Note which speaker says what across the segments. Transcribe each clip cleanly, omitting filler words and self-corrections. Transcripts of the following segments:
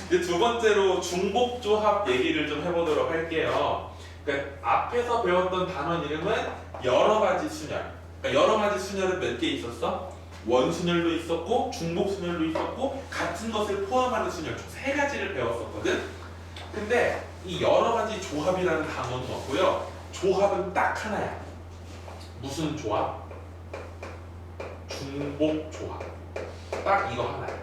Speaker 1: 이제 두 번째로 중복조합 얘기를 좀 해보도록 할게요. 그러니까 앞에서 배웠던 단원 이름은 여러 가지 순열. 그러니까 여러 가지 순열은 몇 개 있었어? 원순열도 있었고 중복순열도 있었고 같은 것을 포함하는 순열 총 세 가지를 배웠었거든. 근데 이 여러 가지 조합이라는 단어는 없고요. 조합은 딱 하나야. 무슨 조합? 중복조합. 딱 이거 하나야.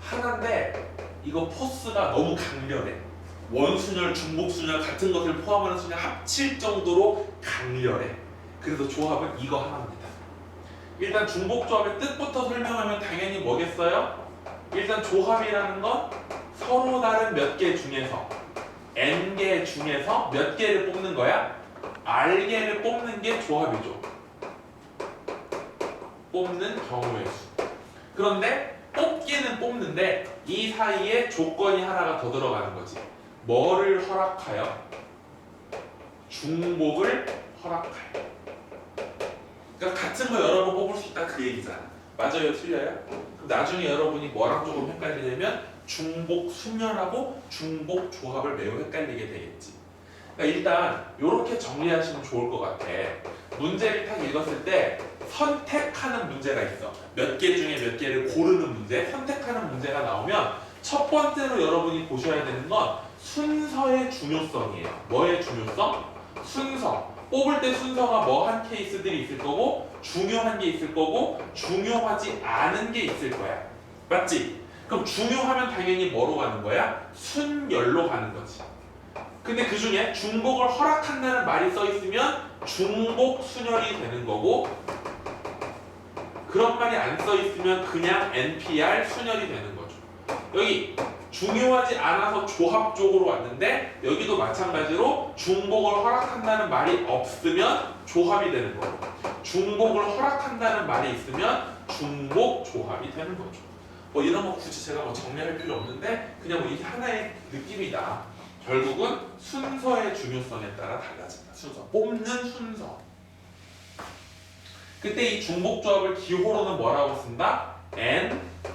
Speaker 1: 하나인데 이거 포스가 너무 강렬해. 원순열, 중복순열 같은 것을 포함하는 순열 합칠 정도로 강렬해. 그래서 조합은 이거 하나입니다. 일단 중복조합의 뜻부터 설명하면 당연히 뭐겠어요? 일단 조합이라는 건 서로 다른 몇 개 중에서 n개 중에서 몇 개를 뽑는 거야? r개를 뽑는 게 조합이죠. 뽑는 경우의 수. 그런데 뽑기는 뽑는데 이 사이에 조건이 하나가 더 들어가는 거지. 뭐를 허락하여? 중복을 허락하여. 그러니까 같은 거 여러 번 뽑을 수 있다 그 얘기잖아. 맞아요? 틀려요? 그럼 나중에 여러분이 뭐랑 조금 헷갈리냐면 중복 순열하고 중복 조합을 매우 헷갈리게 되겠지. 그러니까 일단 이렇게 정리하시면 좋을 것 같아. 문제를 딱 읽었을 때 선택하는 문제가 있어. 몇 개 중에 몇 개를 고르는 문제, 선택하는 문제가 나오면 첫 번째로 여러분이 보셔야 되는 건 순서의 중요성이에요. 뭐의 중요성? 순서. 뽑을 때 순서가 뭐 한 케이스들이 있을 거고 중요한 게 있을 거고 중요하지 않은 게 있을 거야. 맞지? 그럼 중요하면 당연히 뭐로 가는 거야? 순열로 가는 거지. 근데 그 중에 중복을 허락한다는 말이 써 있으면 중복 순열이 되는 거고 그런 말이 안 써 있으면 그냥 NPR 순열이 되는 거죠. 여기 중요하지 않아서 조합 쪽으로 왔는데 여기도 마찬가지로 중복을 허락한다는 말이 없으면 조합이 되는 거고 중복을 허락한다는 말이 있으면 중복 조합이 되는 거죠. 뭐 이런 거 굳이 제가 뭐 정리할 필요 없는데 그냥 뭐 이게 하나의 느낌이다. 결국은 순서의 중요성에 따라 달라진다. 순서. 뽑는 순서. 그때 이 중복 조합을 기호로는 뭐라고 쓴다?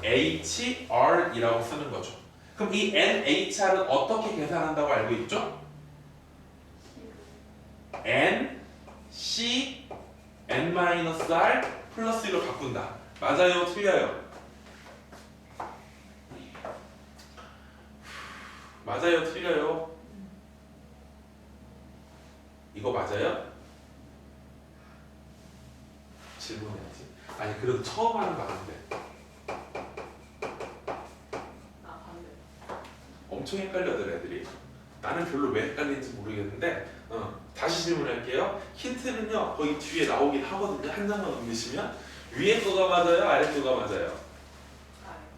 Speaker 1: NHR이라고 쓰는 거죠. 그럼 이 NHR은 어떻게 계산한다고 알고 있죠? N, C, N-R 플러스 1로 바꾼다. 맞아요? 틀려요? 맞아요? 틀려요? 이거 맞아요? 질문해야지. 아니 그래도 처음 하는 거 아닌데. 엄청 헷갈려들 애들이. 나는 별로 왜 헷갈리는지 모르겠는데 다시 질문할게요. 힌트는요 거기 뒤에 나오긴 하거든요. 한 장만 넘기시면 위에 거가 맞아요? 아래 거가 맞아요?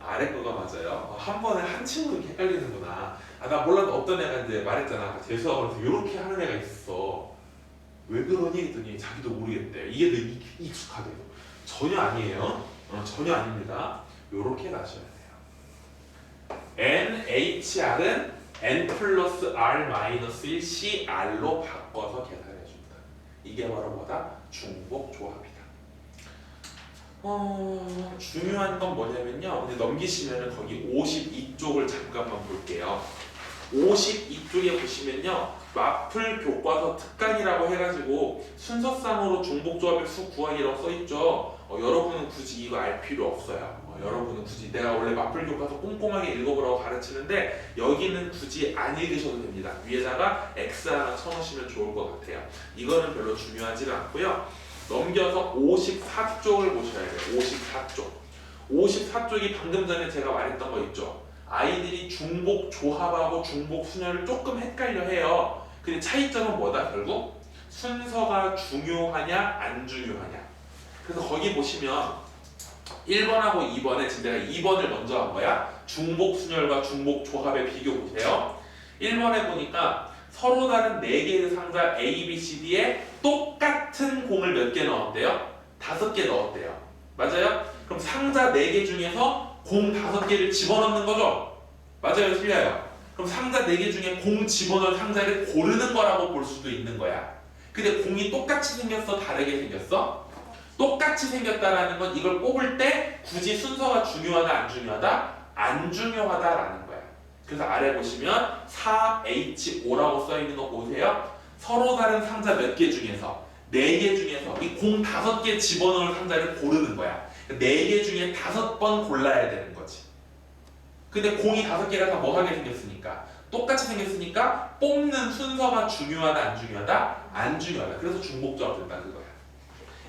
Speaker 1: 아래 거가 맞아요. 한 번에 한 친구 이렇게 헷갈리는구나. 아, 나 몰랐는데 어떤 애가 이제 말했잖아. 재수학원에서 이렇게 하는 애가 있었어. 왜 그러니? 했더니 자기도 모르겠대. 이게 더 익숙하대. 전혀 아니에요. 전혀 아닙니다. 이렇게 가셔야 돼요. NHR은 N 플러스 R 마이너스 1 CR로 바꿔서 계산해준다. 이게 바로 뭐다? 중복 조합이다. 중요한 건 뭐냐면요. 이제 넘기시면은 거기 52쪽을 잠깐만 볼게요. 52쪽에 보시면요. 마플 교과서 특강이라고 해가지고 순서상으로 중복조합의 수 구하기라고 써있죠. 여러분은 굳이 이거 알 필요 없어요. 여러분은 굳이 내가 원래 마플 교과서 꼼꼼하게 읽어보라고 가르치는데 여기는 굳이 안 읽으셔도 됩니다. 위에다가 X 하나 쳐놓으시면 좋을 것 같아요. 이거는 별로 중요하지가 않고요. 넘겨서 54쪽을 보셔야 돼요. 54쪽. 54쪽이 방금 전에 제가 말했던 거 있죠. 아이들이 중복 조합하고 중복 순열을 조금 헷갈려 해요. 근데 차이점은 뭐다 결국? 순서가 중요하냐 안 중요하냐. 그래서 거기 보시면 1번하고 2번에 지금 내가 2번을 먼저 한 거야. 중복 순열과 중복 조합의 비교 보세요. 1번에 보니까 서로 다른 4개의 상자 A, B, C, D에 똑같은 공을 몇 개 넣었대요? 5개 넣었대요. 맞아요? 그럼 상자 4개 중에서 공 5개를 집어넣는 거죠? 맞아요? 틀려요? 그럼 상자 4개 중에 공 집어넣은 상자를 고르는 거라고 볼 수도 있는 거야. 근데 공이 똑같이 생겼어? 다르게 생겼어? 똑같이 생겼다라는 건 이걸 뽑을 때 굳이 순서가 중요하다 안 중요하다? 안 중요하다라는 거야. 그래서 아래 보시면 4H5라고 써있는 거 보세요. 서로 다른 상자 몇 개 중에서 4개 중에서 이 공 5개 집어넣을 상자를 고르는 거야. 4개 중에 5번 골라야 되는 거지. 근데 공이 5개가 다 뭐하게 생겼으니까 똑같이 생겼으니까 뽑는 순서가 중요하다 안 중요하다? 안 중요하다. 그래서 중복조합 된다 그거야.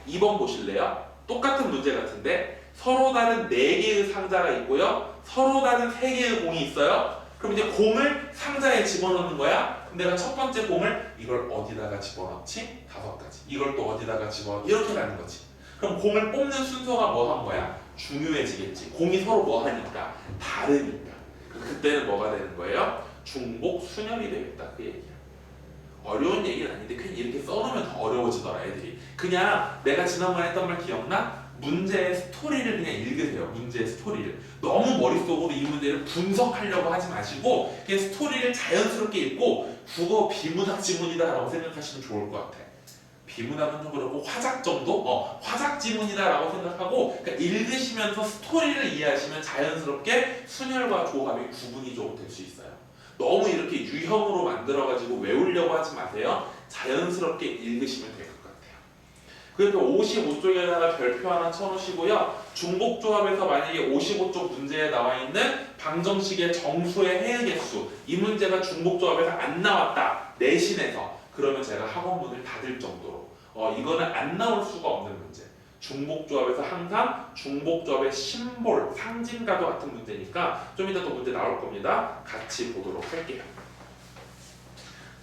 Speaker 1: 2번 보실래요? 똑같은 문제 같은데 서로 다른 4개의 상자가 있고요. 서로 다른 3개의 공이 있어요. 그럼 이제 공을 상자에 집어넣는 거야. 그럼 내가 첫 번째 공을 이걸 어디다가 집어넣지? 5가지. 이걸 또 어디다가 집어넣지? 이렇게 가는 거지. 그럼 공을 뽑는 순서가 뭐 한 거야? 중요해지겠지. 공이 서로 뭐 하니까? 다르니까. 그때는 뭐가 되는 거예요? 중복 순열이 되겠다 그 얘기야. 어려운 얘기는 아닌데 그냥 이렇게 써놓으면 더 어려워지더라 애들이. 그냥 내가 지난번에 했던 말 기억나? 문제의 스토리를 그냥 읽으세요. 문제의 스토리를. 너무 머릿속으로 이 문제를 분석하려고 하지 마시고 그냥 스토리를 자연스럽게 읽고 국어 비문학 지문이다 라고 생각하시면 좋을 것 같아. 비문학은 좀 그렇고 화작 정도? 화작 지문이다 라고 생각하고 그러니까 읽으시면서 스토리를 이해하시면 자연스럽게 순열과 조합이 구분이 좀 될 수 있어요. 너무 이렇게 유형으로 만들어가지고 외우려고 하지 마세요. 자연스럽게 읽으시면 될 것 같아요. 그래서 55쪽에다가 별표 하나 쳐놓으시고요. 중복조합에서 만약에 55쪽 문제에 나와 있는 방정식의 정수의 해의 개수 이 문제가 중복조합에서 안 나왔다. 내신에서 그러면 제가 학원문을 닫을 정도로 이거는 안 나올 수가 없는 문제. 중복조합에서 항상 중복조합의 심볼, 상징과도 같은 문제니까 좀 이따 또 문제 나올 겁니다. 같이 보도록 할게요.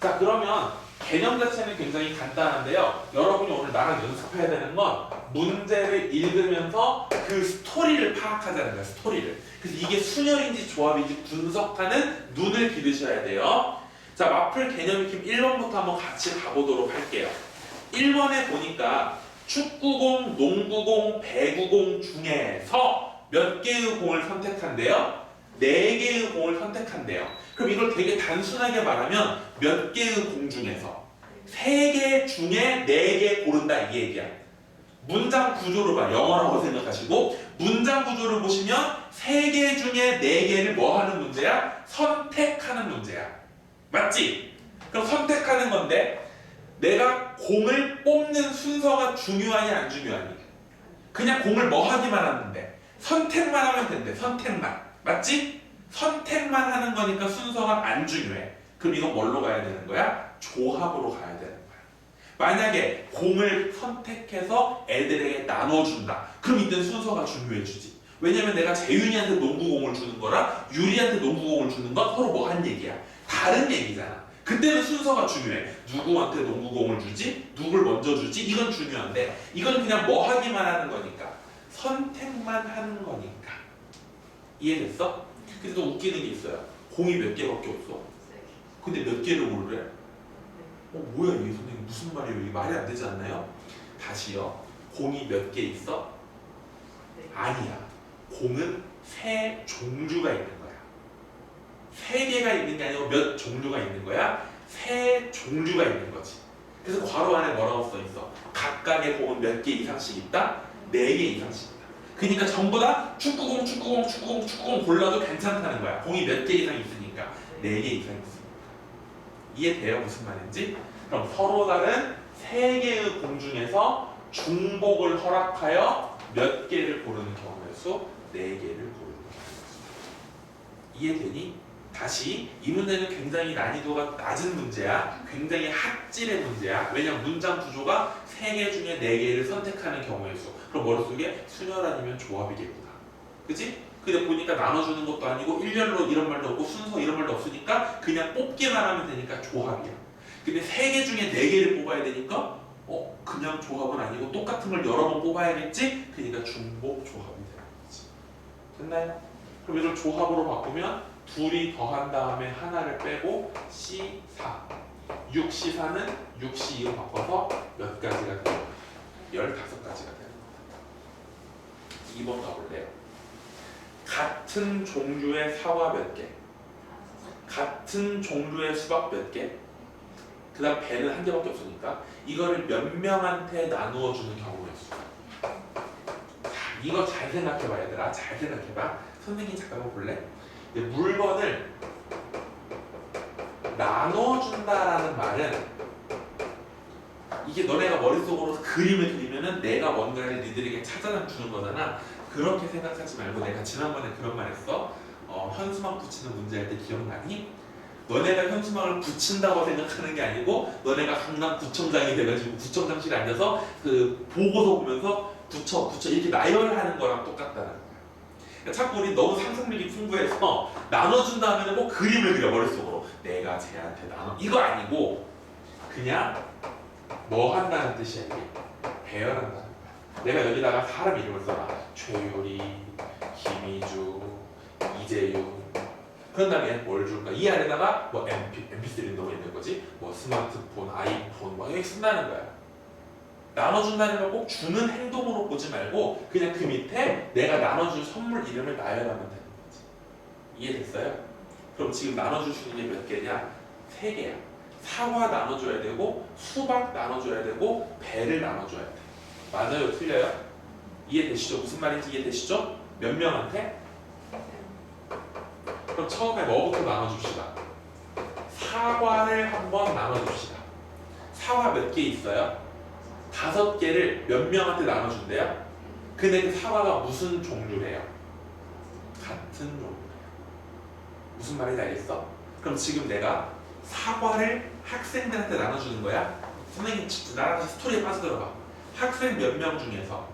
Speaker 1: 자 그러면 개념 자체는 굉장히 간단한데요. 여러분이 오늘 나랑 연습해야 되는 건 문제를 읽으면서 그 스토리를 파악하자는 거야. 스토리를. 그래서 이게 순열인지 조합인지 분석하는 눈을 기르셔야 돼요. 자 마플 개념 익힘 1번부터 한번 같이 가보도록 할게요. 1번에 보니까 축구공, 농구공, 배구공 중에서 몇 개의 공을 선택한대요? 4개의 공을 선택한대요. 그럼 이걸 되게 단순하게 말하면 몇 개의 공 중에서 3개 중에 4개 고른다 이 얘기야. 문장 구조를 봐. 영어라고 생각하시고 문장 구조를 보시면 3개 중에 4개를 뭐 하는 문제야? 선택하는 문제야. 맞지? 그럼 선택하는 건데 내가 공을 뽑는 순서가 중요하니 안 중요하니? 그냥 공을 뭐 하기만 하는데 선택만 하면 된대. 선택만. 맞지? 선택만 하는 거니까 순서가 안 중요해. 그럼 이건 뭘로 가야 되는 거야? 조합으로 가야 되는 거야. 만약에 공을 선택해서 애들에게 나눠준다. 그럼 이때는 순서가 중요해지지. 왜냐면 내가 재윤이한테 농구공을 주는 거랑 유리한테 농구공을 주는 건 서로 뭐 한 얘기야? 다른 얘기잖아. 그때는 순서가 중요해. 누구한테 농구공을 주지? 누굴 먼저 주지? 이건 중요한데 이건 그냥 뭐 하기만 하는 거니까 선택만 하는 거니까. 이해됐어? 근데 또 웃기는 게 있어요. 공이 몇 개밖에 없어. 근데 몇 개를 고르래? 뭐야 이게 선생님 무슨 말이에요? 이게 말이 안 되지 않나요? 다시요. 공이 몇 개 있어? 아니야. 공은 3 종류가 있는 거야. 3개가 있는 게 아니고 몇 종류가 있는 거야? 3 종류가 있는 거지. 그래서 괄호 안에 뭐라고 써 있어? 각각의 공은 몇 개 이상씩 있다? 4개 이상씩 있다. 그러니까 전부 다 축구공 골라도 괜찮다는 거야. 공이 몇 개 이상 있으니까 4개 이상 있으니까. 이해돼요? 무슨 말인지? 그럼 서로 다른 3개의 공 중에서 중복을 허락하여 몇 개를 고르는 경우의 수? 4개를 고르는 경우의 수. 이해되니? 다시 이 문제는 굉장히 난이도가 낮은 문제야. 굉장히 학질의 문제야. 왜냐면 문장 구조가 3개 중에 4개를 선택하는 경우의 수. 그럼 머릿속에 순열 아니면 조합이겠구나. 그치? 근데 보니까 나눠주는 것도 아니고 일렬로 이런 말도 없고 순서 이런 말도 없으니까 그냥 뽑기만 하면 되니까 조합이야. 근데 3개 중에 4개를 뽑아야 되니까 그냥 조합은 아니고 똑같은 걸 여러 번 뽑아야겠지? 그러니까 중복 조합이 되는 거지. 됐나요? 그럼 이걸 조합으로 바꾸면 둘이 더한 다음에 하나를 빼고 C4 6C4는 6C2로 바꿔서 몇 가지가 돼요? 15가지가 되는 거예요. 2번 가볼래요? 같은 종류의 사과 몇 개? 같은 종류의 수박 몇 개? 그 다음 배는 한 개밖에 없으니까 이거를 몇 명한테 나누어 주는 경우의 수. 이거 잘 생각해봐 얘들아. 잘 생각해봐. 선생님 잠깐만 볼래? 물건을 나눠준다라는 말은 이게 너네가 머릿속으로 그림을 그리면은 내가 뭔가를 니들에게 찾아다 주는 거잖아. 그렇게 생각하지 말고 내가 지난번에 그런 말 했어. 현수막 붙이는 문제 할 때 기억나니? 너네가 현수막을 붙인다고 생각하는 게 아니고 너네가 강남구청장이 돼가지고 구청장실에 앉아서 그 보고서 보면서 붙여 이렇게 나열하는 거랑 똑같다는 거야. 그러니까 자꾸 우리 너무 상상력이 풍부해서 나눠준다 하면 꼭 그림을 그려 머릿속으로. 내가 쟤한테 나눠 이거 아니고 그냥 뭐 한다는 뜻이야 이게. 배열한다는 거야. 내가 여기다가 사람 이름을 써라. 최유리, 김희주, 이재유. 그런 다음에 뭘 줄까? 이 안에다가 뭐 MP3 넣어 있는 거지. 뭐 스마트폰, 아이폰 뭐 이렇게 쓴다는 거야. 나눠준다는 걸 꼭 주는 행동으로 보지 말고 그냥 그 밑에 내가 나눠줄 선물 이름을 나열하면 되는 거지. 이해됐어요? 그럼 지금 나눠줄 수 있는 게 몇 개냐? 3개야. 사과 나눠줘야 되고 수박 나눠줘야 되고 배를 나눠줘야 돼. 맞아요? 틀려요? 이해되시죠? 무슨 말인지 이해되시죠? 몇 명한테? 그럼 처음에 뭐부터 나눠줍시다. 사과를 한번 나눠줍시다. 사과 몇 개 있어요? 5개를 몇 명한테 나눠준대요? 근데 그 사과가 무슨 종류래요? 같은 종류래요. 무슨 말인지 알겠어? 그럼 지금 내가 사과를 학생들한테 나눠주는 거야? 선생님 나랑 스토리에 빠져들어봐. 학생 몇 명 중에서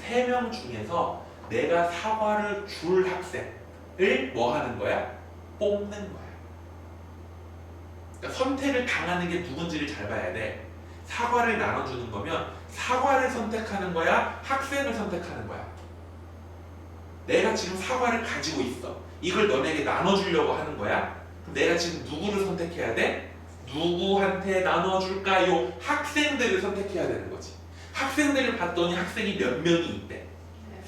Speaker 1: 3명 중에서 내가 사과를 줄 학생을 뭐 하는 거야? 뽑는 거야. 그러니까 선택을 당하는 게 누군지를 잘 봐야 돼. 사과를 나눠주는 거면 사과를 선택하는 거야? 학생을 선택하는 거야? 내가 지금 사과를 가지고 있어. 이걸 너네에게 나눠주려고 하는 거야? 그럼 내가 지금 누구를 선택해야 돼? 누구한테 나눠줄까요? 학생들을 선택해야 되는 거지. 학생들을 봤더니 학생이 몇 명이 있대?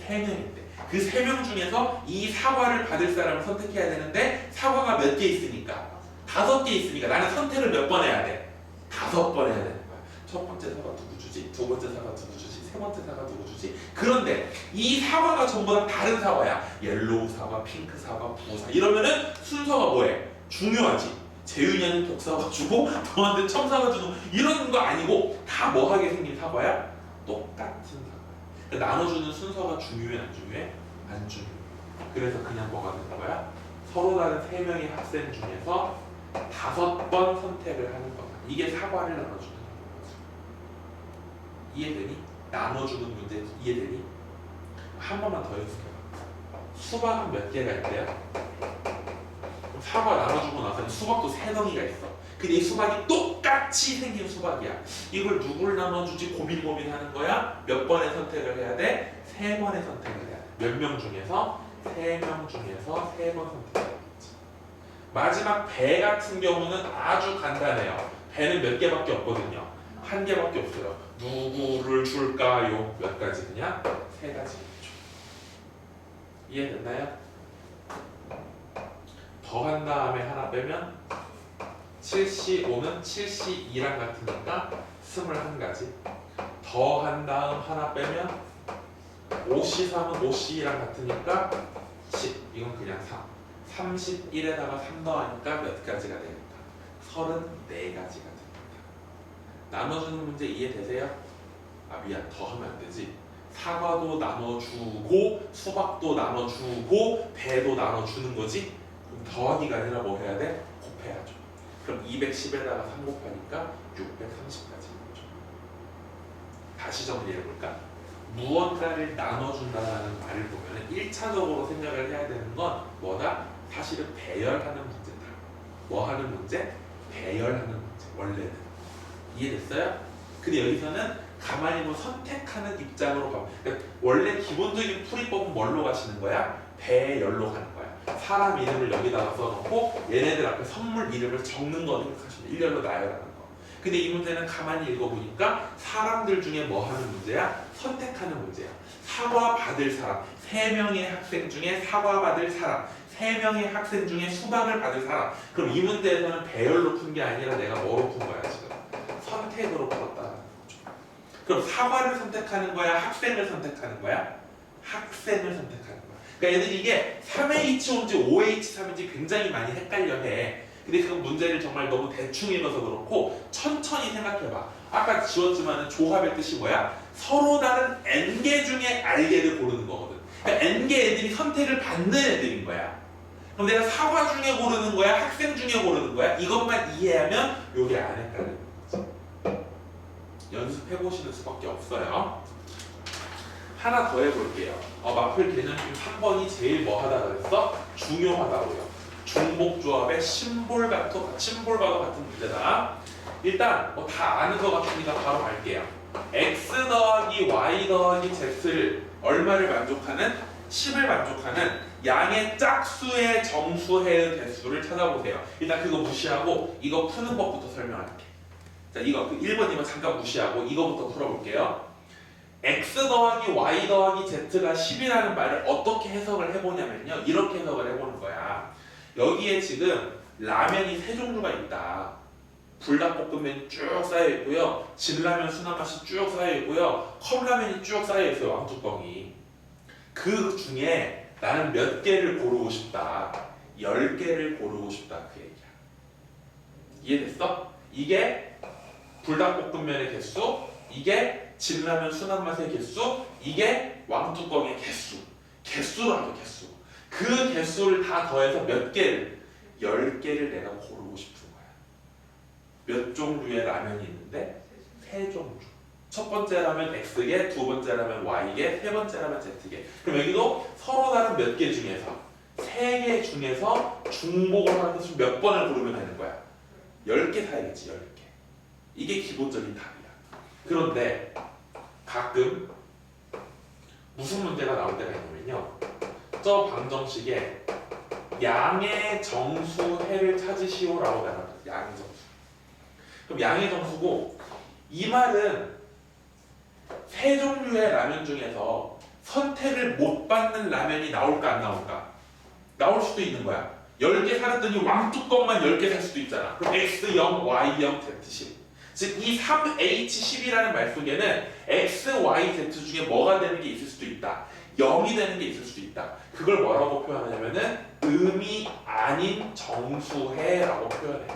Speaker 1: 3명이 있대. 그 3명 중에서 이 사과를 받을 사람을 선택해야 되는데 사과가 몇 개 있으니까? 5개 있으니까 나는 선택을 몇 번 해야 돼? 5번 해야 되는 거야. 첫 번째 사과 누구 주지? 두 번째 사과 누구 주지? 세 번째 사과 누구 주지? 그런데 이 사과가 전부 다 다른 사과야. 옐로우 사과, 핑크 사과, 블루 사과 이러면은 순서가 뭐해? 중요하지. 재윤이한테 독사과 주고 너한테 첨사과 주고 이런 거 아니고 다 뭐하게 생긴 사과야? 똑같은 사과야. 그러니까 나눠주는 순서가 중요해 안 중요해? 안 중요해. 그래서 그냥 뭐가 되는 거야? 서로 다른 3명의 학생 중에서 5번 선택을 하는 거야. 이게 사과를 나눠주는 거지. 이해되니? 나눠주는 문제 이해되니? 한 번만 더 연습해봐. 수박은 몇 개가 있대요? 사과 나눠주고 나서 수박도 3덩이가 있어. 근데 이 수박이 똑같이 생긴 수박이야. 이걸 누굴 나눠주지 고민하는 거야? 몇 번의 선택을 해야 돼? 3번의 선택을 해야 돼. 몇 명 중에서? 3명 중에서 3번 선택을 해야지. 마지막 배 같은 경우는 아주 간단해요. 배는 몇 개밖에 없거든요. 1개밖에 없어요. 누구를 줄까요? 몇 가지 그냥? 3가지. 이해됐나요? 더한 다음에 하나 빼면 75는 72랑 같으니까 21가지. 더한 다음 하나 빼면 53은 52랑 같으니까 10. 이건 그냥 3. 31에다가 3 더하니까 몇 가지가 되겠다? 34가지가 됩니다. 나눠주는 문제 이해되세요? 아 미안, 더하면 안 되지. 사과도 나눠주고 수박도 나눠주고 배도 나눠주는 거지? 그럼 더하기가 아니라 뭐 해야 돼? 곱해야죠. 그럼 210에다가 3 곱하니까 630까지 나오죠. 다시 정리해볼까? 무언가를 나눠준다는 말을 보면 1차적으로 생각을 해야 되는 건 뭐다? 사실은 배열하는 문제다. 뭐 하는 문제? 배열하는 문제. 원래는. 이해됐어요? 근데 여기서는 가만히 뭐 선택하는 입장으로 가. 그러니까 원래 기본적인 풀이법은 뭘로 가시는 거야? 배열로 가는 거야. 사람 이름을 여기다가 써놓고 얘네들 앞에 선물 이름을 적는 거 생각하시면 일렬로 나열하는 거. 근데 이 문제는 가만히 읽어보니까 사람들 중에 뭐 하는 문제야? 선택하는 문제야. 사과 받을 사람, 3명의 학생 중에 사과 받을 사람, 3명의 학생 중에 수박을 받을 사람. 그럼 이 문제에서는 배열로 푼 게 아니라 내가 뭐로 푼 거야 지금? 선택으로 풀었다는 거죠. 그럼 사과를 선택하는 거야? 학생을 선택하는 거야? 학생을 선택하는 거야. 그러니까 얘들이 이게 3H5인지 5H3인지 굉장히 많이 헷갈려 해. 근데 그 문제를 정말 너무 대충 읽어서 그렇고 천천히 생각해봐. 아까 지웠지만은 조합의 뜻이 뭐야? 서로 다른 N개 중에 R개를 고르는 거거든. 그러니까 N개 애들이 선택을 받는 애들인 거야. 그럼 내가 사과 중에 고르는 거야? 학생 중에 고르는 거야? 이것만 이해하면 요게 안 헷갈리는 거지. 연습해보시는 수밖에 없어요. 하나 더 해볼게요. 마플 개념 중 3번이 제일 뭐 하다 그랬어? 중요하다고요. 중복조합의 심볼과도 같은 문제다. 일단 다 아는 것 같으니까 바로 갈게요. x 더하기 y 더하기 z를 얼마를 만족하는? 10을 만족하는 양의 짝수의 정수의 개수를 찾아보세요. 일단 그거 무시하고 이거 푸는 법부터 설명할게. 자, 이거 1번, 2번 잠깐 무시하고 이거부터 풀어볼게요. x 더하기 y 더하기 z가 10이라는 말을 어떻게 해석을 해보냐면요. 이렇게 해석을 해보는 거야. 여기에 지금 라면이 세 종류가 있다. 불닭볶음면이 쭉 쌓여있고요. 진라면 순한맛이 쭉 쌓여있고요. 컵라면이 쭉 쌓여있어요. 왕뚜껑이. 그 중에 나는 몇 개를 고르고 싶다. 10개를 고르고 싶다. 그 얘기야. 이해됐어? 이게 불닭볶음면의 개수, 이게 진라면 순한맛의 개수, 이게 왕뚜껑의 개수. 개수라고 개수. 그 개수를 다 더해서 몇 개를? 10개를 내가 고르고 싶은 거야. 몇 종류의 라면이 있는데? 3종류. 첫 번째 라면 X개, 두 번째 라면 Y개, 세 번째 라면 Z개. 그럼 여기도 서로 다른 몇 개 중에서 3개 중에서 중복을 하는 것을 몇 번을 고르면 되는 거야? 10개 사야겠지, 10개. 이게 기본적인 답이야. 그런데 가끔 무슨 문제가 나올 때가 있냐면요. 저 방정식에 양의 정수해를 찾으시오라고 나와요. 양의 정수. 그럼 양의 정수고 이 말은 세 종류의 라면 중에서 선택을 못 받는 라면이 나올까 안 나올까? 나올 수도 있는 거야. 10개 사랬더니 왕뚜껑만 10개 살 수도 있잖아. 그럼 X0, Y0, Z10. 즉 이 3H10이라는 말 속에는 X, Y, Z 중에 뭐가 되는 게 있을 수도 있다. 0이 되는 게 있을 수도 있다. 그걸 뭐라고 표현하냐면은 음이 아닌 정수해라고 표현해.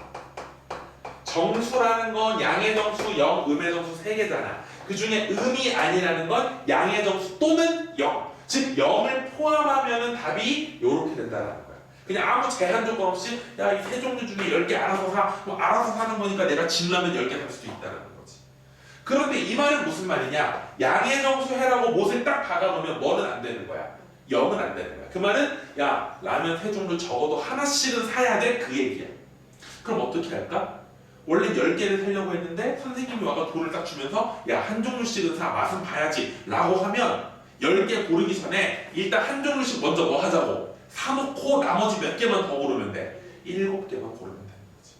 Speaker 1: 정수라는 건 양의 정수 0, 음의 정수 3개잖아. 그 중에 음이 아니라는 건 양의 정수 또는 0. 즉 0을 포함하면 답이 이렇게 된다는 거야. 그냥 아무 제한 조건 없이 야, 이 세 종류 중에 10개 알아서 사. 뭐 알아서 사는 거니까 내가 진라면 10개 살 수도 있다는 거지. 그런데 이 말은 무슨 말이냐? 양의 정수 해라고 못을 딱 박아놓으면 뭐는 안 되는 거야? 0은 안 되는 거야. 그 말은 야, 라면 세 종류 적어도 하나씩은 사야 돼? 그 얘기야. 그럼 어떻게 할까? 원래 10개를 사려고 했는데 선생님이 와서 돈을 딱 주면서 야, 한 종류씩은 사. 맛은 봐야지. 라고 하면 10개 고르기 전에 일단 한 종류씩 먼저 뭐 하자고? 사놓고 나머지 몇 개만 더 고르면 돼. 7개만 고르면 되는 거지.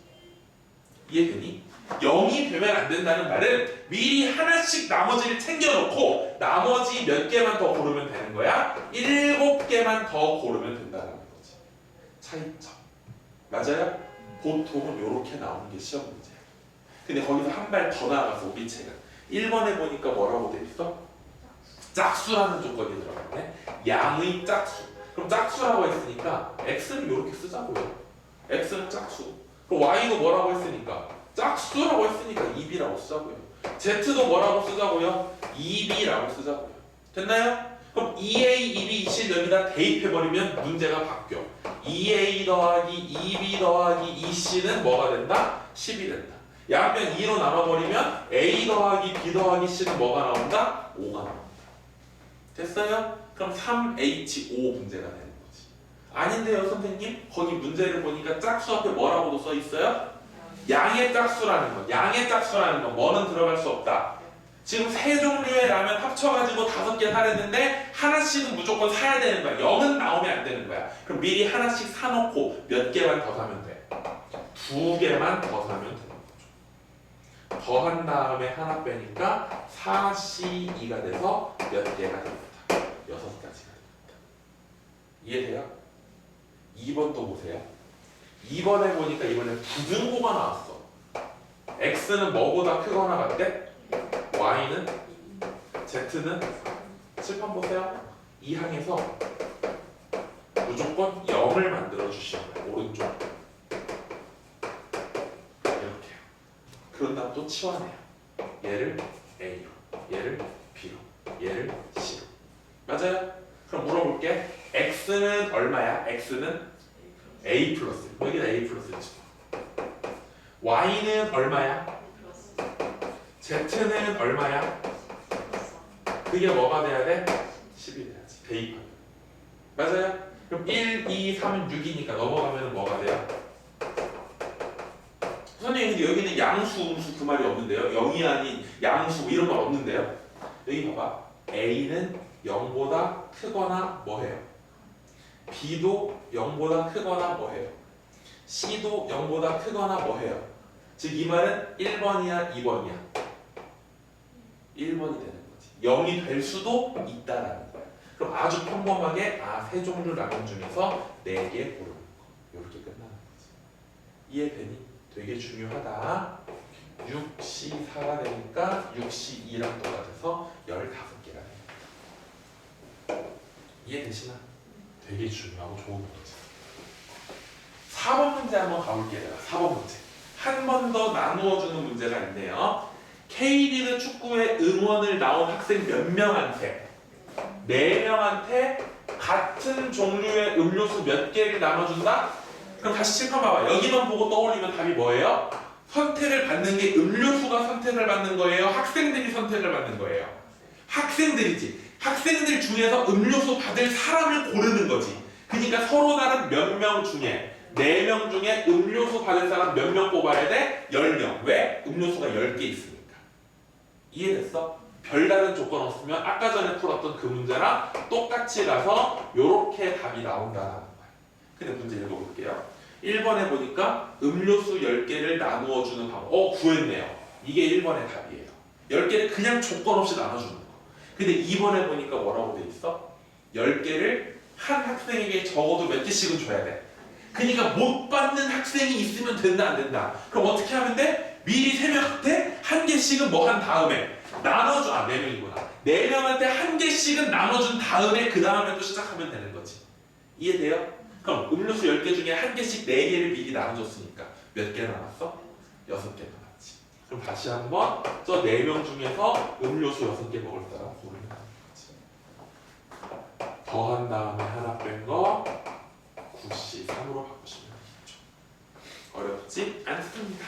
Speaker 1: 이해되니? 0이 되면 안 된다는 말은 미리 하나씩 나머지를 챙겨놓고 나머지 몇 개만 더 고르면 되는 거야. 7개만 더 고르면 된다는 거지. 차이점. 맞아요? 보통은 이렇게 나오는 게 시험 문제야. 근데 거기서 한 발 더 나가서 우리 책은 1번에 보니까 뭐라고 돼 있어? 짝수라는 조건이 들어갔네. 양의 짝수. 그럼 짝수라고 했으니까 x는 이렇게 쓰자고요. x는 짝수. 그럼 y도 뭐라고 했으니까 짝수라고 했으니까 2b라고 쓰자고요. z도 뭐라고 쓰자고요? 2b라고 쓰자고요. 됐나요? 그럼 2a, 2b, 2c 여기다 대입해버리면 문제가 바뀌어. 2a 더하기 2b 더하기 2c는 뭐가 된다? 10이 된다. 양변 2로 나눠버리면 a 더하기 b 더하기 c는 뭐가 나온다? 5가 나온다. 됐어요? 그럼 3H5 문제가 되는 거지. 아닌데요 선생님? 거기 문제를 보니까 짝수 앞에 뭐라고도 써 있어요? 양의 짝수라는 거. 양의 짝수라는 건 뭐는 들어갈 수 없다. 지금 세 종류의 라면 합쳐가지고 5개 사랬는데 하나씩은 무조건 사야 되는 거야. 0은 나오면 안 되는 거야. 그럼 미리 하나씩 사놓고 몇 개만 더 사면 돼. 2개만 더 사면 되는 거죠. 더한 다음에 하나 빼니까 4C2가 돼서 몇 개가 됩니다. 6가지가 됩니다. 이해돼요? 2번도 보세요. 2번에 보니까 이번에 부등호가 나왔어. x는 뭐보다 크거나 같대? y는? z는? 칠판 보세요. 이 항에서 무조건 0을 만들어 주시는 거예요. 오른쪽 이렇게요. 그런 다음 또 치환해요. 얘를 A로, 얘를 B로, 얘를 C로. 맞아요? 그럼 물어볼게. X는 얼마야? X는 A 플러스. 여기다 A 플러스지. Y는 얼마야? Z는 얼마야? 그게 뭐가 돼야 돼? 10이 돼야지. 대입하면. 맞아요? 그럼 1, 2, 3은 6이니까 넘어가면 뭐가 돼요? 선생님 근데 여기는 양수, 음수 그 말이 없는데요? 0이 아닌 양수 이런 말 없는데요? 여기 봐봐. A는 0보다 크거나 뭐해요? B도 0보다 크거나 뭐해요? C도 0보다 크거나 뭐해요? 즉 이 말은 1번이야 2번이야? 1번이 되는 거지. 0이 될 수도 있다라는 거야. 그럼 아주 평범하게 세 종류 라면 중에서 4개 고르는 거. 이렇게 끝나는 거지. 이해되니? 되게 중요하다. 6C4가 되니까 6C2랑 똑같아서 15개가 됩니다. 이해되시나? 되게 중요하고 좋은 문제. 4번 문제 한번 가볼게요. 4번 문제. 한 번 더 나누어주는 문제가 있네요. K리그 축구에 응원을 나온 학생 몇 명한테 4명한테 같은 종류의 음료수 몇 개를 나눠준다? 그럼 다시 칠판 봐봐. 여기만 보고 떠올리면 답이 뭐예요? 선택을 받는 게 음료수가 선택을 받는 거예요? 학생들이 선택을 받는 거예요? 학생들이지. 학생들 중에서 음료수 받을 사람을 고르는 거지. 그러니까 서로 다른 몇 명 중에 4명 중에 음료수 받을 사람 몇 명 뽑아야 돼? 10명. 왜? 음료수가 10개 있으니까. 이해됐어? 별다른 조건 없으면 아까 전에 풀었던 그 문제랑 똑같이 가서 요렇게 답이 나온다는 거야. 근데 문제 읽어볼게요. 1번에 보니까 음료수 10개를 나누어 주는 방법. 구했네요. 이게 1번의 답이에요. 10개를 그냥 조건 없이 나눠주는 거. 근데 2번에 보니까 뭐라고 돼 있어? 10개를 한 학생에게 적어도 몇 개씩은 줘야 돼. 그러니까 못 받는 학생이 있으면 된다 안 된다. 그럼 어떻게 하면 돼? 미리 3명한테 한 개씩은 뭐 한 다음에 나눠줘. 4명이구나. 4명한테 한 개씩은 나눠준 다음에 그 다음에 또 시작하면 되는 거지. 이해돼요? 그럼 음료수 10개 중에 한 개씩 4개를 미리 나눠줬으니까 몇 개 남았어? 6개 남았지. 그럼 다시 한번 저 4명 중에서 음료수 6개 먹을 사람 고르면 되는 거지. 더한 다음에 하나 뺀 거 9C3으로 바꾸시면 되겠죠. 어렵지 않습니다.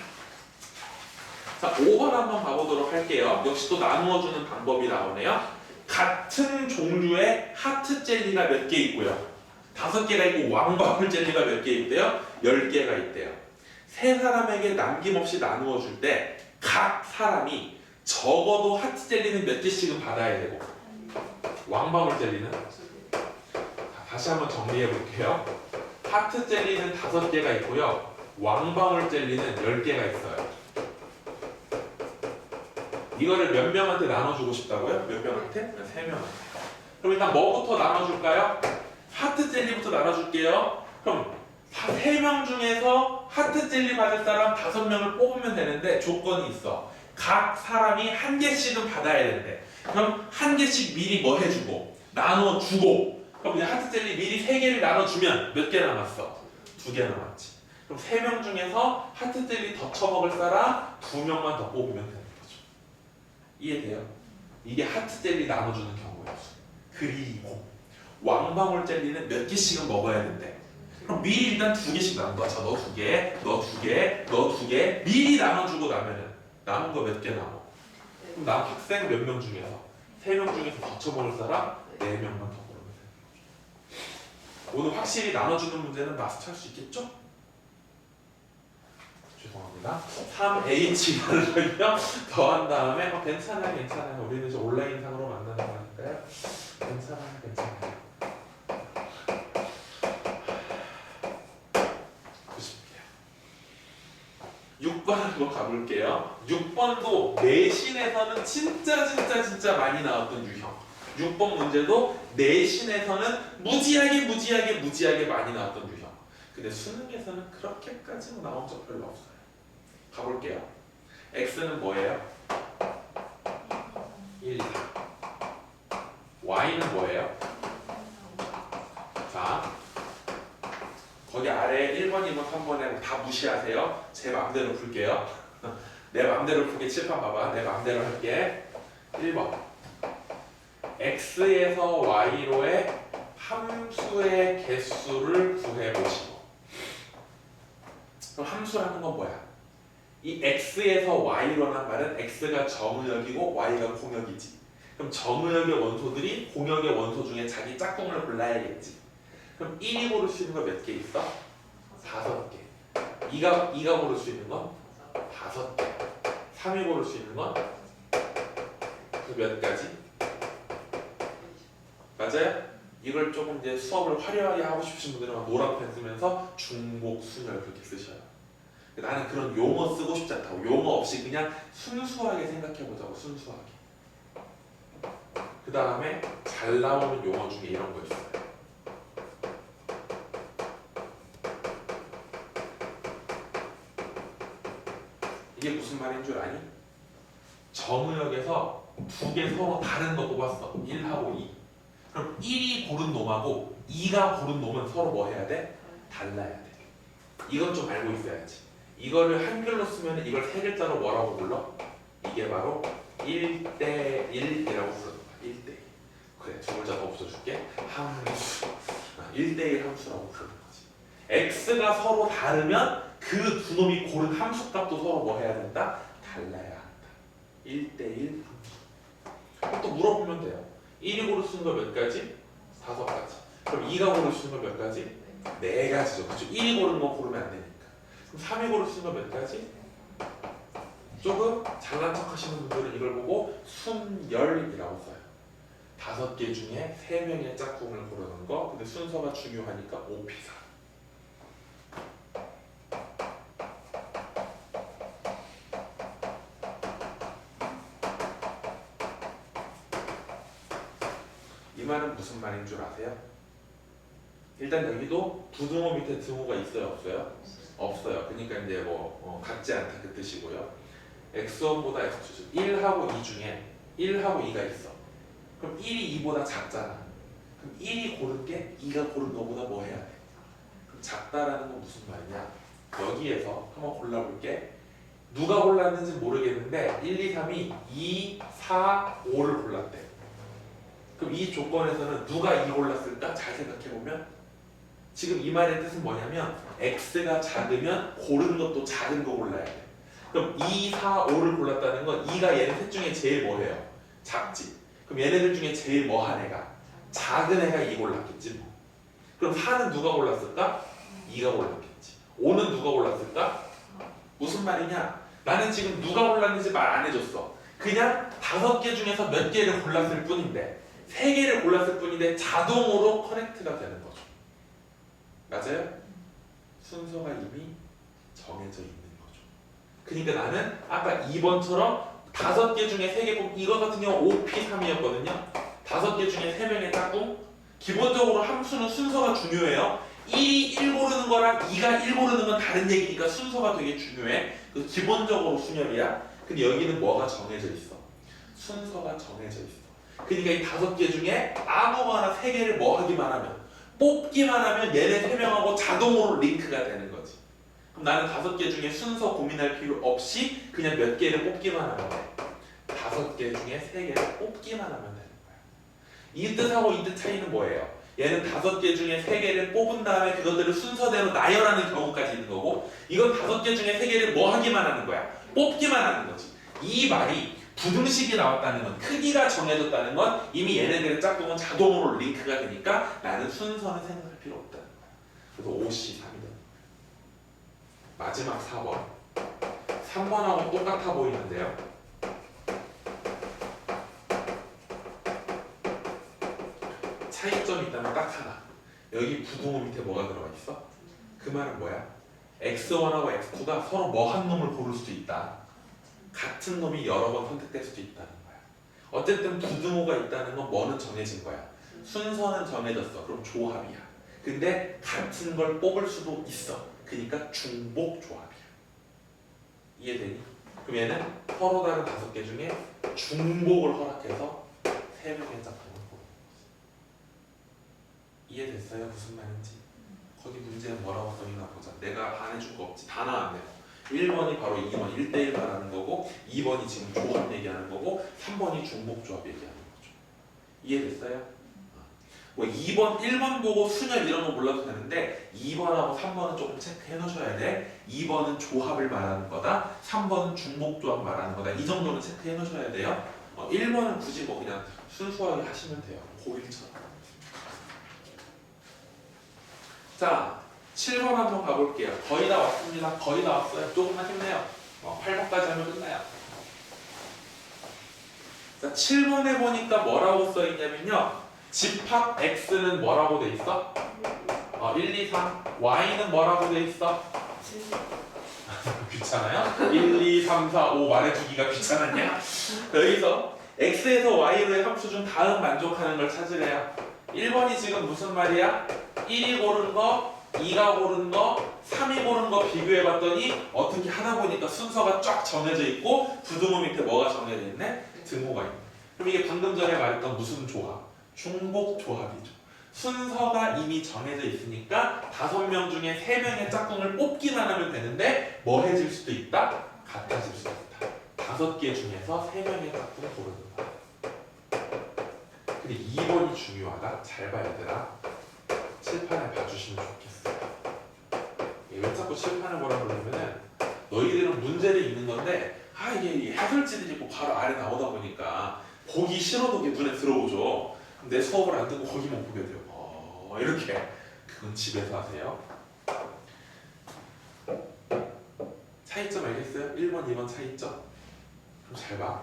Speaker 1: 자, 5번 한번 봐보도록 할게요. 역시 또 나누어주는 방법이 나오네요. 같은 종류의 하트 젤리가 몇 개 있고요. 5개가 있고 왕방울 젤리가 몇 개 있대요? 10개가 있대요. 세 사람에게 남김없이 나누어 줄 때 각 사람이 적어도 하트 젤리는 몇 개씩은 받아야 되고 왕방울 젤리는 다시 한번 정리해 볼게요. 하트 젤리는 5개가 있고요. 왕방울 젤리는 10개가 있어요. 이거를 몇 명한테 나눠주고 싶다고요? 몇 명한테? 3명한테. 그럼 일단 뭐부터 나눠줄까요? 하트 젤리부터 나눠줄게요. 그럼 3명 중에서 하트 젤리 받을 사람 5명을 뽑으면 되는데 조건이 있어. 각 사람이 한 개씩은 받아야 되는데 그럼 한 개씩 미리 뭐 해주고 나눠주고 그럼 이제 하트 젤리 미리 3개를 나눠주면 몇 개 남았어? 2개 남았지. 그럼 3명 중에서 하트 젤리 더 처먹을 사람 2명만 더 뽑으면 되는 거죠. 이해돼요? 이게 하트 젤리 나눠주는 경우예요. 그리고 왕방울 젤리는 몇 개씩은 먹어야 된대. 그럼 미리 일단 2개씩 나눈 거야. 자, 너 2개, 너 2개, 너 2개 미리 나눠주고 나면은 남은 거 몇 개 남아? 그럼 남 학생 몇 명 중에서 3명 중에서 더 처먹을 사람 4명만 더 고르면 되는 거죠. 오늘 확실히 나눠주는 문제는 마스터할 수 있겠죠? 죄송합니다. 3H를 더한 다음에 괜찮아요, 괜찮아요. 우리는 이제 온라인상으로 만나는 거니까요. 괜찮아요, 괜찮아요. 6번 한번 가볼게요. 6번도 내신에서는 진짜 많이 나왔던 유형. 6번 문제도 내신에서는 무지하게 많이 나왔던 유형. 근데 수능에서는 그렇게까지는 나온 적 별로 없어요. 가볼게요. X는 뭐예요? 1, 2, 3. Y는 뭐예요? 거기 아래 1번, 2번, 3번에 다 무시하세요. 제 맘대로 풀게요. 내 맘대로 풀게. 칠판 봐봐. 내 맘대로 할게. 1번 x에서 y로의 함수의 개수를 구해보시고. 그럼 함수라는 건 뭐야? 이 x에서 y로란 말은 x가 정의역이고 y가 공역이지. 그럼 정의역의 원소들이 공역의 원소 중에 자기 짝꿍을 골라야겠지. 그럼 1이 고를 수 있는 거 몇 개 있어? 5개. 2가 고를 수 있는 건 5개. 3이 고를 수 있는 건 그 몇 가지? 맞아요? 이걸 조금 이제 수업을 화려하게 하고 싶으신 분들은 막 노란펜 쓰면서 중복, 순열 그렇게 쓰셔요. 나는 그런 용어 쓰고 싶지 않다고. 용어 없이 그냥 순수하게 생각해보자고. 순수하게. 그 다음에 잘 나오는 용어 중에 이런 거 있어요. 이게 무슨 말인 줄 아니? 정의역에서 두 개 서로 다른 거 뽑았어. 1하고 2. 그럼 1이 고른 놈하고 2가 고른 놈은 서로 뭐 해야 돼? 달라야 돼. 이건 좀 알고 있어야지. 이거를 한글로 쓰면 이걸 세 글자로 뭐라고 불러? 이게 바로 1대1이라고 부르는 거야. 1대1. 그래, 두 글자 더 붙여줄게. 함수. 1대1 함수라고 부르는 거지. x가 서로 다르면 그 두 놈이 고른 함수 값도 서로 뭐 해야 된다? 달라야 한다. 1대1 함수. 또 물어보면 돼요. 1이 고를 수 있는 거 몇 가지? 5가지. 그럼 2가 고를 수 있는 거 몇 가지? 4가지죠. 그렇죠? 1이 고르는 거 고르면 안 되니까. 그럼 3이 고를 수 있는 거 몇 가지? 조금 잘난 척 하시는 분들은 이걸 보고 순열이라고 써요. 5개 중에 3명의 짝꿍을 고르는 거. 근데 순서가 중요하니까 5P4. 이 말은 무슨 말인 줄 아세요? 일단 여기도 부등호 밑에 등호가 있어요, 없어요? 없어요. 그러니까 이제 같지 않다 그 뜻이고요. x1보다 x2, 1하고 2 중에 1하고 2가 있어. 그럼 1이 2보다 작잖아. 그럼 1이 고른 게 2가 고른 거보다 뭐 해야 돼? 그럼 작다라는 건 무슨 말이냐? 여기에서 한번 골라볼게. 누가 골랐는지 모르겠는데 1, 2, 3이 2, 4, 5를 골랐대. 그럼 이 조건에서는 누가 2 골랐을까? 잘 생각해보면 지금 이 말의 뜻은 뭐냐면 x가 작으면 고른 것도 작은 거 골라야 돼. 그럼 2, 4, 5를 골랐다는 건 2가 얘네 셋 중에 제일 뭐예요? 작지. 그럼 얘네들 중에 제일 뭐한 애가? 작은 애가 2 골랐겠지 뭐. 그럼 4는 누가 골랐을까? 2가 골랐겠지. 5는 누가 골랐을까? 무슨 말이냐? 나는 지금 누가 골랐는지 말 안 해줬어. 그냥 5개 중에서 몇 개를 골랐을 뿐인데 3개를 골랐을 뿐인데 자동으로 커넥트가 되는 거죠. 맞아요? 순서가 이미 정해져 있는 거죠. 그러니까 나는 아까 2번처럼 5개 중에 3개 뽑 이거 같은 경우 5P3이었거든요. 5개 중에 3명의 짝꿍. 기본적으로 함수는 순서가 중요해요. 1이 1 고르는 거랑 2가 1 고르는 건 다른 얘기니까 순서가 되게 중요해. 그 기본적으로 순열이야. 근데 여기는 뭐가 정해져 있어? 순서가 정해져 있어. 그러니까 이 5개 중에 아무거나 3개를 뭐 하기만 하면 뽑기만 하면 얘네 3명하고 자동으로 링크가 되는 거지. 그럼 나는 5개 중에 순서 고민할 필요 없이 그냥 몇 개를 뽑기만 하면 돼. 5개 중에 3개를 뽑기만 하면 되는 거야. 이 뜻하고 이 뜻 차이는 뭐예요? 얘는 5개 중에 3개를 뽑은 다음에 그것들을 순서대로 나열하는 경우까지 있는 거고, 이건 5개 중에 3개를 뭐 하기만 하는 거야? 뽑기만 하는 거지. 이 말이 부등식이 나왔다는 건, 크기가 정해졌다는 건 이미 얘네들의 짝꿍은 자동으로 링크가 되니까 나는 순서는 생각할 필요 없다는 거야. 그래서 5C3이다. 마지막 4번. 3번하고 똑같아 보이는데요. 차이점이 있다면 딱 하나. 여기 부등호 밑에 뭐가 들어가 있어? 그 말은 뭐야? x1하고 x2가 서로 뭐 한 놈을 고를 수도 있다. 같은 놈이 여러 번 선택될 수도 있다는 거야. 어쨌든 부등호가 있다는 건 뭐는 정해진 거야. 순서는 정해졌어. 그럼 조합이야. 근데 같은 걸 뽑을 수도 있어. 그러니까 중복 조합이야. 이해되니? 그럼 얘는 서로 다른 5개 중에 중복을 허락해서 3명의 짝꿍을 고르는 거지. 이해됐어요? 무슨 말인지? 거의 어디 문제는 뭐라고 써있나 보자. 내가 안 해줄 거 없지. 다 나왔네요. 1번이 바로 2번 1대1 말하는 거고 2번이 지금 조합 얘기하는 거고 3번이 중복조합 얘기하는 거죠. 이해됐어요? 뭐 2번, 1번 보고 순열 이런 거 몰라도 되는데 2번하고 3번은 조금 체크해 놓으셔야 돼. 2번은 조합을 말하는 거다. 3번은 중복조합 말하는 거다. 이 정도는 체크해 놓으셔야 돼요. 1번은 굳이 뭐 그냥 순수하게 하시면 돼요. 고1처럼. 자, 7번 한번 가볼게요. 거의 다 왔습니다. 거의 다 왔어요. 조금만 힘내요. 8번까지 하면 끝나요. 자, 7번에 보니까 뭐라고 써있냐면요. 집합 X는 뭐라고 돼 있어? 1, 2, 3. Y는 뭐라고 돼 있어? 귀찮아요? 1, 2, 3, 4, 5 말해주기가 귀찮았냐? 여기서 X에서 Y로의 함수 중 다음 만족하는 걸 찾으래요. 1번이 지금 무슨 말이야? 1이 고른 거, 2가 고른 거, 3이 고른 거 비교해봤더니 어떻게 하다 보니까 순서가 쫙 정해져 있고 부등호 밑에 뭐가 정해져 있네? 등호가 있네. 그럼 이게 방금 전에 말했던 무슨 조합? 중복조합이죠. 순서가 이미 정해져 있으니까 5명 중에 3명의 짝꿍을 뽑기만 하면 되는데 뭐 해질 수도 있다? 같아질 수도 있다. 5개 중에서 3명의 짝꿍을 고르는 거야. 근데 2번이 중요하다. 잘 봐 얘들아. 칠판에 봐주시면 좋겠어요. 왜 자꾸 칠판을 보라 그러냐면은 너희들은 문제를 읽는 건데 이게 해설지들이 있고 바로 아래 나오다 보니까 보기 싫어도 이게 눈에 들어오죠. 내 수업을 안 듣고 거기만 보게 돼요. 이렇게. 그건 집에서 하세요. 차이점 알겠어요? 1번, 2번 차이점. 그럼 잘 봐.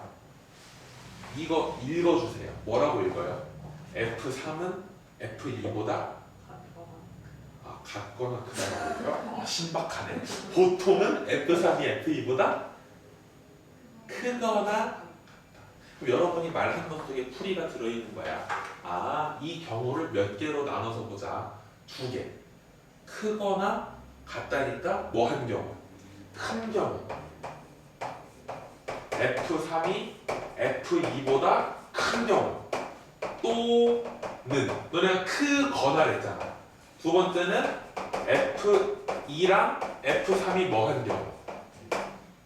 Speaker 1: 이거 읽어주세요. 뭐라고 읽어요? F3은 F2보다 같거나 크다라고 읽어요? 신박하네. 보통은 F3이 F2보다 크거나 그럼 여러분이 말한 것 속에 풀이가 들어있는 거야. 이 경우를 몇 개로 나눠서 보자. 2개. 크거나 같다니까 뭐 한 경우? 큰 경우. F3이 F2보다 큰 경우. 또는 너네가 크거나 그랬잖아. 두 번째는 F2랑 F3이 뭐 한 경우.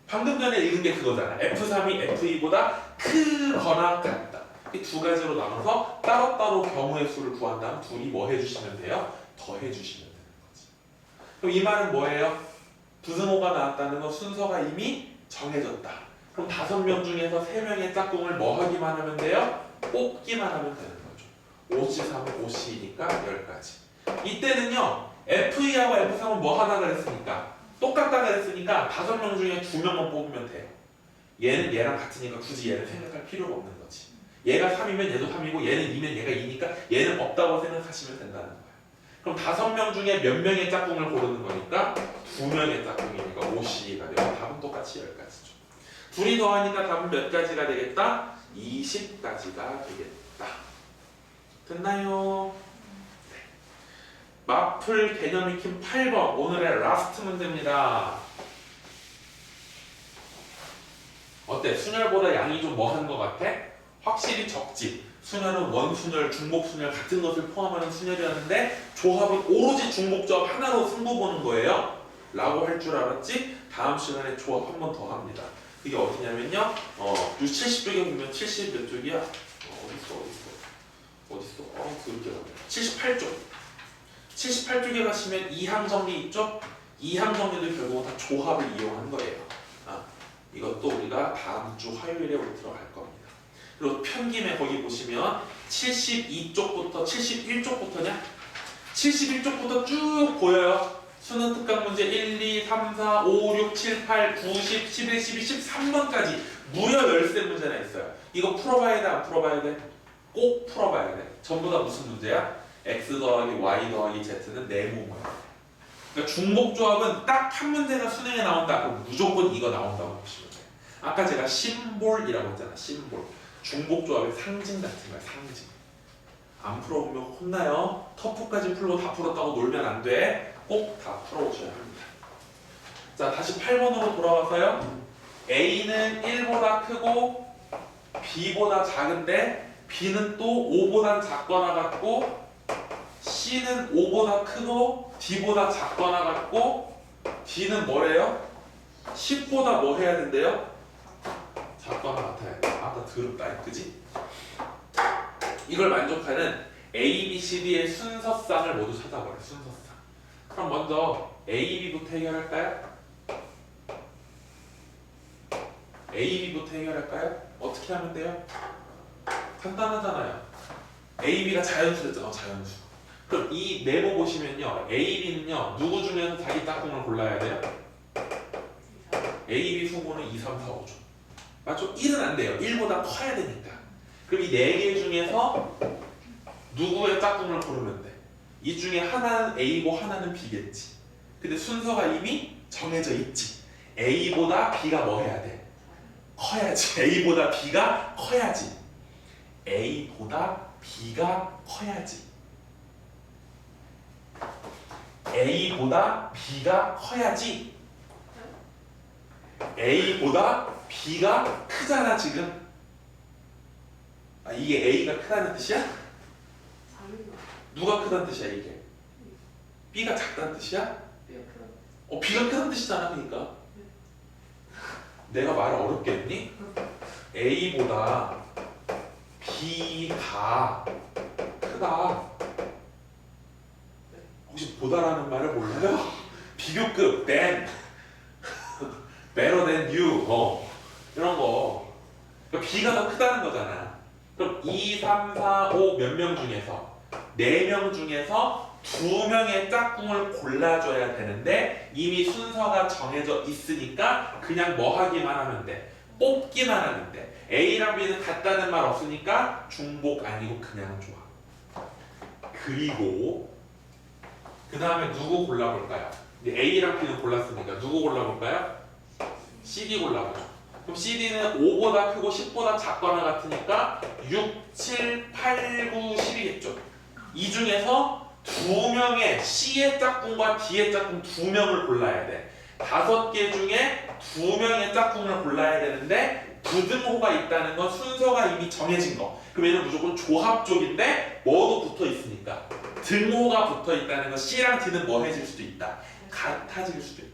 Speaker 1: 방금 전에 읽은 게 그거잖아. F3이 F2보다 크거나 같다. 이 2가지로 나눠서 따로따로 경우의 수를 구한 다음 둘이 뭐 해주시면 돼요? 더해주시면 되는 거지. 그럼 이 말은 뭐예요? 부등호가 나왔다는 건 순서가 이미 정해졌다. 그럼 5명 중에서 3명의 짝꿍을 뭐 하기만 하면 돼요? 뽑기만 하면 되는 거죠. 5C3은 5C니까 10가지. 이때는요. F2하고 F3은 뭐 하나 그랬으니까 똑같다 그랬으니까 5명 중에 2명만 뽑으면 돼요. 얘는 얘랑 같으니까 굳이 얘를 생각할 필요가 없는 거지. 얘가 3이면 얘도 3이고 얘는 2면 얘가 2니까 얘는 없다고 생각하시면 된다는 거야. 그럼 5명 중에 몇 명의 짝꿍을 고르는 거니까 2명의 짝꿍이니까 5C가 되고 답은 똑같이 10가지죠. 둘이 더하니까 답은 몇 가지가 되겠다? 20가지가 되겠다. 됐나요? 네. 마플 개념 익힘 8번 오늘의 라스트 문제입니다. 어때? 순열보다 양이 좀 뭐한 것 같아? 확실히 적지. 순열은 원순열, 중복순열 같은 것을 포함하는 순열이었는데 조합은 오로지 중복조합 하나로 승부 보는 거예요. 라고 할 줄 알았지? 다음 시간에 조합 한 번 더 합니다. 그게 어디냐면요. 70쪽에 보면 70 몇 쪽이야? 어딨어? 그렇게 가네. 78쪽. 78쪽에 가시면 이항정리 있죠? 이항정리도 결국은 다 조합을 이용한 거예요. 이것도 우리가 다음 주 화요일에 우리 들어갈 겁니다. 그리고 편김에 거기 보시면 72쪽부터 71쪽부터냐? 71쪽부터 쭉 보여요. 수능 특강 문제 1, 2, 3, 4, 5, 6, 7, 8, 9, 10, 11, 12, 13번까지 무려 10세 문제나 있어요. 이거 풀어봐야 돼? 안 풀어봐야 돼? 꼭 풀어봐야 돼. 전부 다 무슨 문제야? X 더하기 Y 더하기 Z는 네모모야. 그러니까 중복조합은 딱 한 문제가 수능에 나온다. 그럼 무조건 이거 나온다고 보시면 돼요. 아까 제가 심볼이라고 했잖아. 심볼. 중복조합의 상징 같은 거야. 상징. 안 풀어보면 혼나요. 터프까지 풀고 다 풀었다고 놀면 안 돼. 꼭 다 풀어오셔야 합니다. 자, 다시 8번으로 돌아와서요. A는 1보다 크고 B보다 작은데 B는 또 5보다 작거나 같고 C는 O보다 크고 D보다 작거나 같고 D는 뭐래요? 10보다 뭐 해야 된대요? 작거나 같아야 돼. 아까 더럽다, 그지? 이걸 만족하는 A, B, C, D의 순서쌍을 모두 찾아버려. 순서쌍. 그럼 먼저 A, B부터 해결할까요? A, B부터 해결할까요? 어떻게 하면 돼요? 간단하잖아요. A, B가 자연수였잖아. 자연수. 그럼 이 네모 보시면요, A, B는요 누구 중에서 자기 짝꿍을 골라야 돼요? A, B 후보는 2, 3, 4, 5죠. 맞죠? 1은 안 돼요. 1보다 커야 되니까. 그럼 이 네 개 중에서 누구의 짝꿍을 고르면 돼? 이 중에 하나는 A고 하나는 B겠지. 근데 순서가 이미 정해져 있지. A보다 B가 뭐 해야 돼? 커야지. A보다 B가 커야지. A보다 B가 커야지. A보다 B가 커야지. A보다 B가 크잖아 지금. 아 이게 A가 크다는 뜻이야? 누가 크다는 뜻이야 이게? B가 작다는 뜻이야? B가 크다는 뜻이잖아 그러니까. 내가 말을 어렵게 했니? A보다 B가 크다. 혹시 보다라는 말을 몰라요? 비교급 than better than you 이런 거. 그러니까 B가 더 크다는 거잖아. 그럼 2, 3, 4, 5 몇 명 중에서 4명 중에서 2명의 짝꿍을 골라줘야 되는데 이미 순서가 정해져 있으니까 그냥 뭐 하기만 하면 돼. 뽑기만 하면 돼. A랑 B는 같다는 말 없으니까 중복 아니고 그냥 좋아. 그리고 그 다음에 누구 골라볼까요? A랑 B는 골랐으니까 누구 골라볼까요? CD 골라보죠. 그럼 CD는 5보다 크고 10보다 작거나 같으니까 6, 7, 8, 9, 10이겠죠. 이 중에서 2명의 C의 짝꿍과 D의 짝꿍 2명을 골라야 돼. 5개 중에 2명의 짝꿍을 골라야 되는데 부등호가 있다는 건 순서가 이미 정해진 거. 그럼 얘는 무조건 조합 쪽인데 뭐도 붙어 있으니까 등호가 붙어 있다는 건 C랑 D는 뭐 해질 수도 있다. 같아질 수도 있다.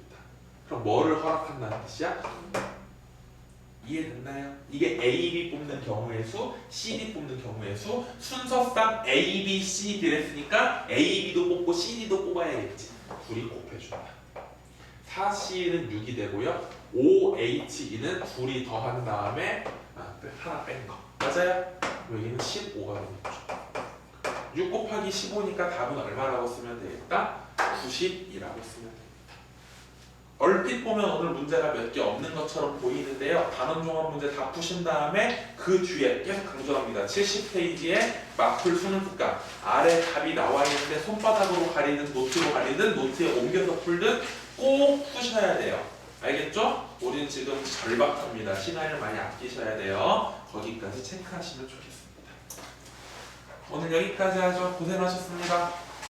Speaker 1: 그럼 뭐를 허락한다는 뜻이야? 이해됐나요? 이게 A, B 뽑는 경우의 수, C, D 뽑는 경우의 수, 순서상 A, B, C, D 했으니까 A, B도 뽑고 C, D도 뽑아야겠지. 둘이 곱해준다. 4C는 6이 되고요. 5HE는 둘이 더한 다음에 하나 뺀 거. 맞아요? 여기는 15가 되겠죠. 6 곱하기 15니까 답은 얼마라고 쓰면 되겠다? 90이라고 쓰면 됩니다. 얼핏 보면 오늘 문제가 몇 개 없는 것처럼 보이는데요. 단원 종합 문제 다 푸신 다음에 그 뒤에 계속 강조합니다. 70페이지에 마플 수능 특강 아래 답이 나와 있는데 손바닥으로 가리든 노트로 가리든 노트에 옮겨서 풀든 꼭 푸셔야 돼요. 알겠죠? 우리는 지금 절박합니다. 시간을 많이 아끼셔야 돼요. 거기까지 체크하시면 좋겠습니다. 오늘 여기까지 하죠. 고생하셨습니다.